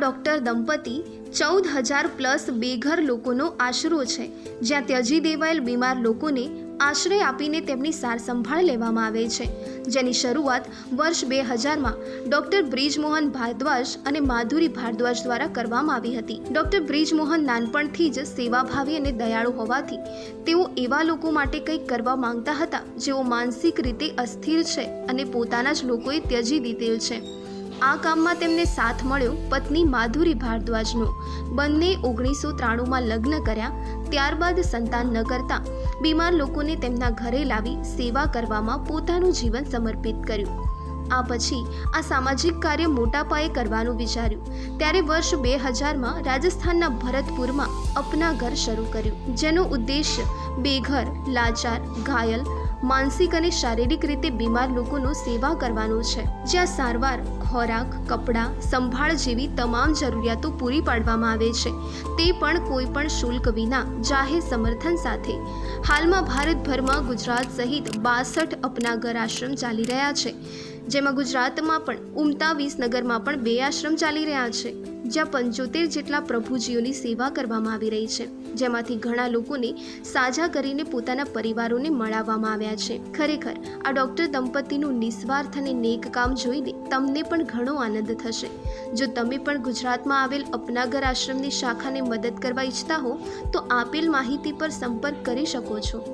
Doctor દંપતી 14,000+ બેઘર લોકોનો આશરો છે, જ્યાં ત્યજી દેવાયેલ બીમાર લોકોને આશ્રય આપીને તેમની સાર સંભાળ લેવામાં આવે છે, જેની શરૂઆત વર્ષ 2000માં ડૉક્ટર બ્રિજમોહન ભારદ્વાજ અને માધુરી ભારદ્વાજ દ્વારા કરવામાં આવી હતી. ડૉક્ટર બ્રિજમોહન નાનપણથી જ સેવાભાવી અને દયાળુ હોવાથી તેઓ એવા લોકો માટે કંઈક કરવા માંગતા હતા જેઓ માનસિક રીતે અસ્થિર છે અને પોતાના જ લોકોએ ત્યજી દીધેલ છે. આ કામમાં તેમને સાથ મળ્યો પત્ની માધુરી ભારદ્વાજનો. બંને 1993માં લગ્ન કર્યા. ત્યારબાદ સંતાન ન કરતા બીમાર લોકોને તેમના ઘરે લાવી સેવા કરવામાં પોતાનું જીવન સમર્પિત કર્યું. આ પછી આ સામાજિક કાર્ય મોટા પાયે કરવાનું વિચાર્યું ત્યારે વર્ષ 2000માં રાજસ્થાનના ભરતપુરમાં અપના ઘર શરૂ કર્યું, જેનો ઉદ્દેશ્ય બેઘર, લાચાર, ઘાયલ, માનસિક અને શારીરિક રીતે બીમાર લોકોનો સેવા કરવાનો છે, જ્યાં સારવાર, ખોરાક, કપડાં, સંભાળ જેવી તમામ જરૂરિયાતો પૂરી પાડવામાં આવે છે, તે પણ કોઈ પણ શુલ્ક વિના જાહેર સમર્થન સાથે. હાલમાં ભારતભરમાં ગુજરાત સહિત 62 અપના ઘર આશ્રમ ચાલી રહ્યા છે, જેમાં ગુજરાતમાં પણ ઉમતા વિસનગરમાં પણ 2 આશ્રમ ચાલી રહ્યા છે, જ્યાં 75 જેટલા પ્રભુજીઓની સેવા કરવામાં આવી રહી છે, જેમાંથી ઘણા લોકોને સાજા કરીને પોતાના પરિવારોને મળાવવામાં આવ્યા છે. ખરેખર આ ડૉક્ટર દંપતીનું નિસ્વાર્થ અને નેક કામ જોઈને તમને પણ ઘણો આનંદ થશે. જો તમે પણ ગુજરાતમાં આવેલ અપના ઘર આશ્રમની શાખાને મદદ કરવા ઈચ્છતા હો તો આપેલ માહિતી પર સંપર્ક કરી શકો છો.